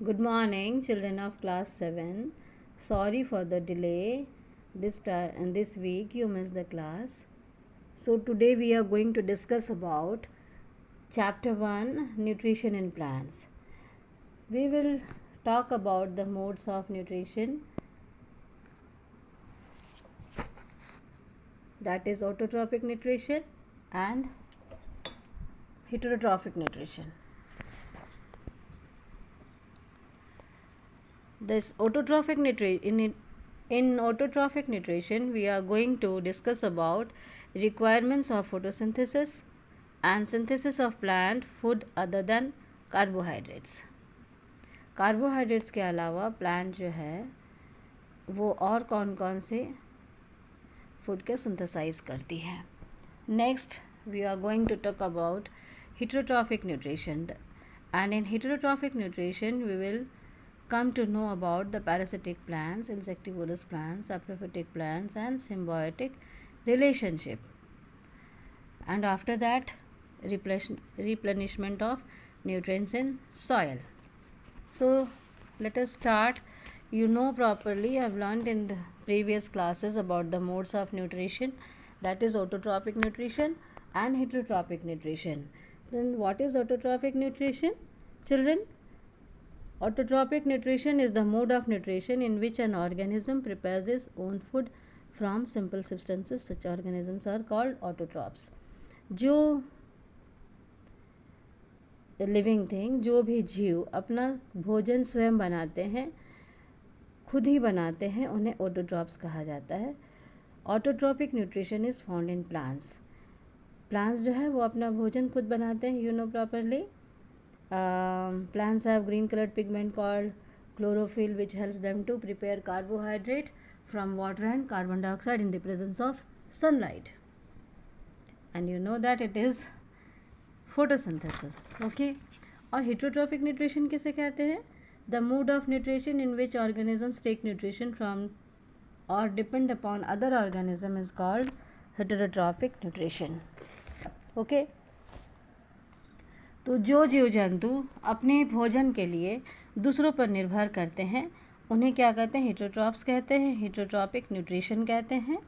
Good morning, children of class 7. Sorry for the delay. This week you missed the class. So today we are going to discuss about chapter 1, nutrition in plants. We will talk about the modes of nutrition, that is autotrophic nutrition and heterotrophic nutrition. This autotrophic nutrition in autotrophic nutrition we are going to discuss about requirements of photosynthesis and synthesis of plant food other than carbohydrates. Carbohydrates के अलावा plant जो है वो और कौन कौन से food के सिंथेसाइज करती है. Next we are going to talk about heterotrophic nutrition, and in heterotrophic nutrition we will come to know about the parasitic plants, insectivorous plants, saprophytic plants and symbiotic relationship, and after that replenishment of nutrients in soil. So let us start. You know properly, I have learned in the previous classes about the modes of nutrition, that is autotrophic nutrition and heterotrophic nutrition. Then what is autotrophic nutrition, children? Autotrophic nutrition is the mode of nutrition in which an organism prepares its own food from simple substances. Such organisms are called autotrophs. जो living thing, जो भी जीव अपना भोजन स्वयं बनाते हैं, खुद ही बनाते हैं, उन्हें ऑटोट्रॉप्स कहा जाता है. Autotrophic nutrition is found in plants. Plants जो है वो अपना भोजन खुद बनाते हैं. You know properly, plants have green colored pigment called chlorophyll, which helps them to prepare carbohydrate from water and carbon dioxide in the presence of sunlight, and you know that it is photosynthesis. Okay. और heterotrophic nutrition किसे कहते हैं? The mode of nutrition in which organisms take nutrition from or depend upon other organism is called heterotrophic nutrition. Okay. तो जो जीव जंतु अपने भोजन के लिए दूसरों पर निर्भर करते हैं उन्हें क्या कहते हैं? हेटरोट्रॉप्स कहते हैं, हेटरोट्रॉपिक न्यूट्रिशन कहते हैं.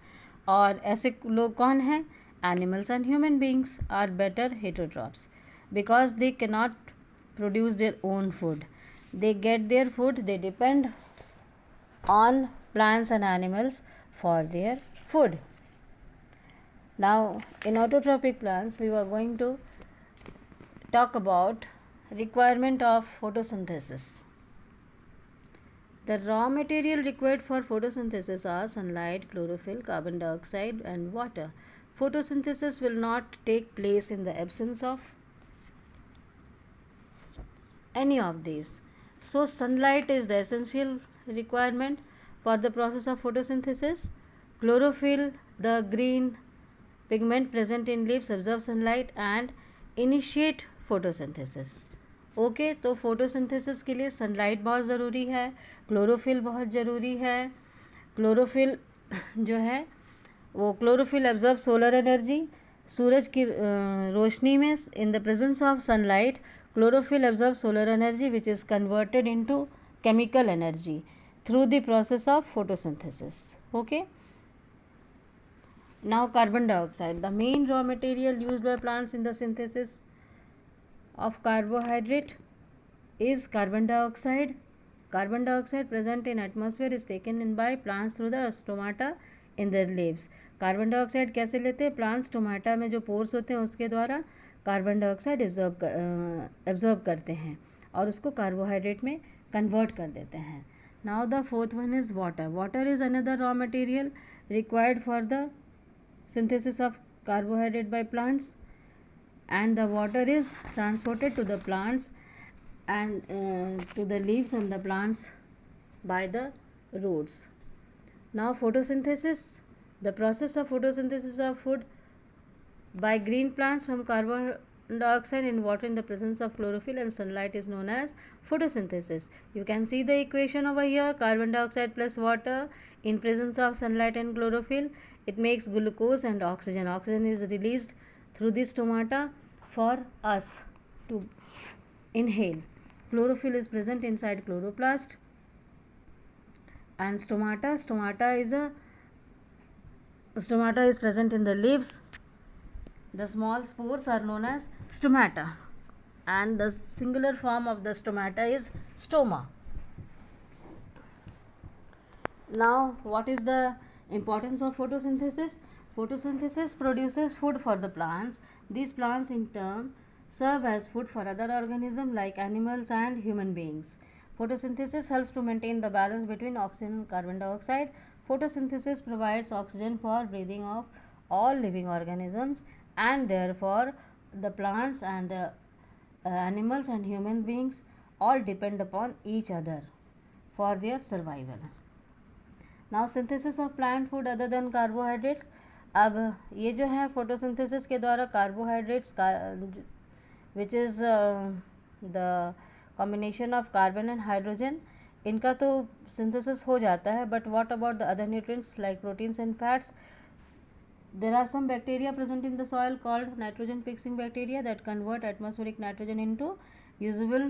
और ऐसे लोग कौन हैं? Animals and human beings are better heterotrophs because they can not produce their own food. They get their food, they depend on plants and animals for their food. Now in autotrophic plants we are going to talk about requirement of photosynthesis. The raw material required for photosynthesis are sunlight, chlorophyll, carbon dioxide and water. Photosynthesis will not take place in the absence of any of these. So sunlight is the essential requirement for the process of photosynthesis. Chlorophyll, the green pigment present in leaves, absorb sunlight and initiate photosynthesis. Okay. तो photosynthesis के लिए sunlight बहुत ज़रूरी है, chlorophyll बहुत ज़रूरी है. Chlorophyll जो है वो क्लोरोफिल एब्जॉर्ब सोलर एनर्जी. सूरज की रोशनी में in the presence of sunlight chlorophyll absorb solar energy which is converted into chemical energy through the process of photosynthesis. Okay. Now carbon dioxide, the main raw material used by plants in the synthesis of carbohydrate is carbon dioxide. Carbon dioxide present in atmosphere is taken in by plants through the stomata in their leaves. Carbon dioxide कैसे लेते हैं? Plants stomata में जो pores होते हैं उसके द्वारा carbon dioxide absorb करते हैं और उसको कार्बोहाइड्रेट में कन्वर्ट कर देते हैं. Now the fourth one is water. Water is another raw material required for the synthesis of carbohydrate by plants, and the water is transported to the plants and to the leaves and the plants by the roots. Now photosynthesis, the process of photosynthesis of food by green plants from carbon dioxide and water in the presence of chlorophyll and sunlight is known as photosynthesis. You can see the equation over here. Carbon dioxide plus water in presence of sunlight and chlorophyll, it makes glucose and oxygen. Oxygen is released through the stomata for us to inhale. chlorophyll is present inside chloroplast. And stomata is present in the leaves. The small spores are known as stomata, and the singular form of the stomata is stoma. Now, what is the importance of photosynthesis? Photosynthesis produces food for the plants. These plants in turn serve as food for other organisms like animals and human beings. Photosynthesis helps to maintain the balance between oxygen and carbon dioxide. Photosynthesis provides oxygen for breathing of all living organisms, and therefore the plants and the animals and human beings all depend upon each other for their survival. Now synthesis of plant food other than carbohydrates. अब ये जो है photosynthesis के द्वारा carbohydrates which is the combination of carbon and hydrogen, इनका तो synthesis हो जाता है. But what about the other nutrients like proteins and fats? There are some bacteria present in the soil called nitrogen fixing bacteria that convert atmospheric nitrogen into usable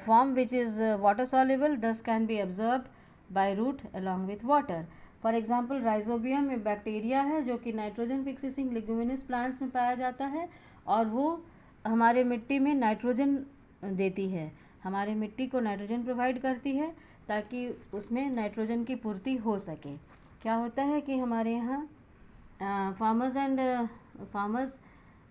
form which is water soluble, thus can be absorbed by root along with water. For example rhizobium में bacteria है जो कि nitrogen fixing leguminous plants में पाया जाता है, और वो हमारे मिट्टी में नाइट्रोजन देती है, हमारे मिट्टी को नाइट्रोजन प्रोवाइड करती है ताकि उसमें नाइट्रोजन की पूर्ति हो सके. क्या होता है कि हमारे यहाँ farmers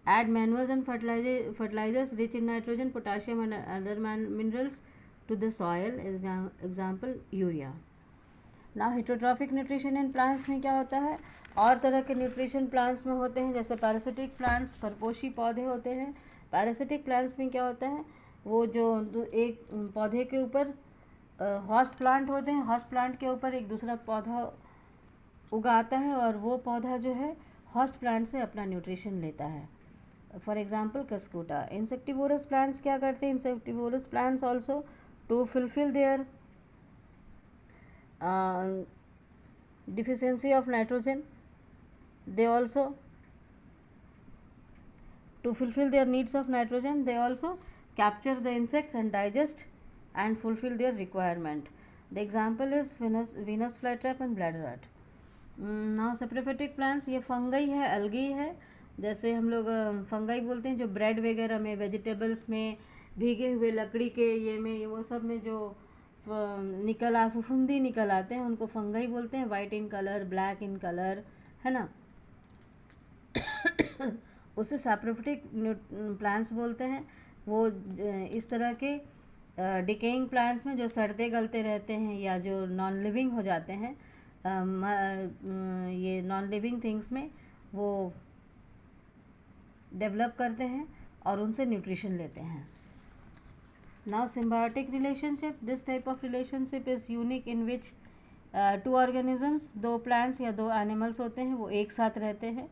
add manures and fertilizers rich in nitrogen, potassium and other minerals to the soil. Example urea. Now heterotrophic nutrition in plants में क्या होता है? और तरह के न्यूट्रिशन प्लांट्स में होते हैं, जैसे पैरासिटिक प्लांट्स, परपोषी पौधे होते हैं. पैरासिटिक प्लांट्स में क्या होता है? वो जो एक पौधे के ऊपर हॉस्ट प्लांट होते हैं, हॉस्ट प्लांट के ऊपर एक दूसरा पौधा उगाता है और वो पौधा जो है हॉस्ट प्लांट से अपना न्यूट्रिशन लेता है. For example cuscuta. Insectivorous plants क्या करते हैं? Insectivorous plants also to fulfil their deficiency of nitrogen, they also to fulfill their needs of nitrogen, they also capture the insects and digest and fulfill their requirement. The example is Venus flytrap and bladderwort. Now saprophytic plants, ये fungi है, अलगी है. जैसे हम लोग fungi बोलते हैं जो bread वगैरह में, वेजिटेबल्स में, भीगे हुए लकड़ी के ये में, वो सब में जो फुफुंदी निकल आते हैं उनको फंगई बोलते हैं. White in colour, black in colour, है ना. उसे सैप्रोफिटिक प्लांट्स बोलते हैं. वो इस तरह के डिकेइंग प्लांट्स में जो सड़ते गलते रहते हैं या जो नॉन लिविंग हो जाते हैं, ये नॉन लिविंग थिंग्स में वो डेवलप करते हैं और उनसे न्यूट्रिशन लेते हैं. Now symbiotic relationship, this type of relationship is unique in which two organisms, दो plants या दो animals होते हैं, वो एक साथ रहते हैं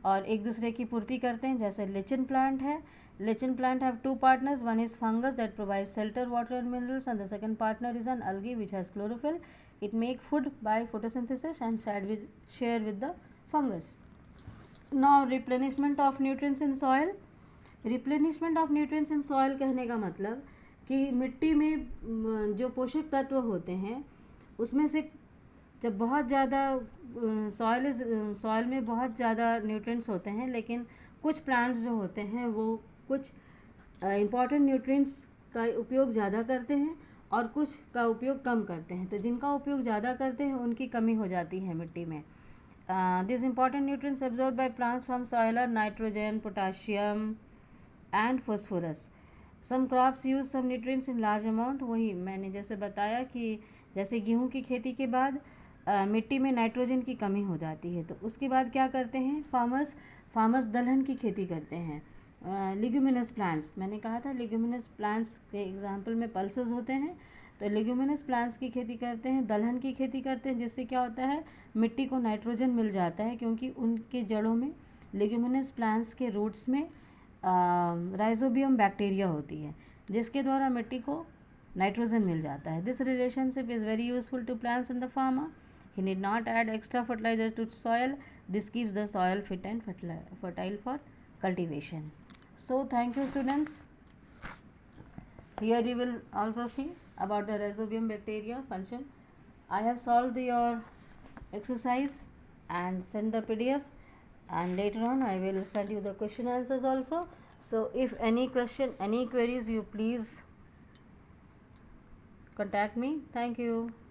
और एक दूसरे की पूर्ति करते हैं. जैसे lichen plant है. Lichen plant have two partners, one is fungus that provides shelter, water and minerals, and the second partner is an algae which has chlorophyll. It make food by photosynthesis and share with the fungus. Now replenishment of nutrients in soil. Replenishment of nutrients in soil कहने का मतलब कि मिट्टी में जो पोषक तत्व होते हैं उसमें से जब बहुत ज़्यादा सॉइल में बहुत ज़्यादा न्यूट्रिएंट्स होते हैं, लेकिन कुछ प्लांट्स जो होते हैं वो कुछ इम्पॉर्टेंट न्यूट्रिएंट्स का उपयोग ज़्यादा करते हैं और कुछ का उपयोग कम करते हैं. तो जिनका उपयोग ज़्यादा करते हैं उनकी कमी हो जाती है मिट्टी में. This important nutrients absorbed by plants from soil are nitrogen, potassium and phosphorus. Some crops use some nutrients in large amount. वही मैंने जैसे बताया कि जैसे गेहूं की खेती के बाद मिट्टी में नाइट्रोजन की कमी हो जाती है, तो उसके बाद क्या करते हैं फार्मर्स दलहन की खेती करते हैं. लिग्यूमिनस प्लांट्स, मैंने कहा था लिग्यूमिनस प्लांट्स के एग्जांपल में पल्सेस होते हैं, तो लिग्यूमिनस प्लांट्स की खेती करते हैं, दलहन की खेती करते हैं, जिससे क्या होता है मिट्टी को नाइट्रोजन मिल जाता है क्योंकि उनके जड़ों में, लिग्यूमिनस प्लांट्स के रूट्स में राइजोबियम बैक्टीरिया होती है जिसके द्वारा मिट्टी को नाइट्रोजन मिल जाता है. This relationship is very useful to plants in the farmer. He need not add extra fertilizer to soil. This keeps the soil fit and fertile for cultivation. So thank you students. Here you will also see about the rhizobium bacteria function. I have solved your exercise and send the PDF, and later on I will send you the question answers also. So if any question, any queries, you please contact me. Thank you.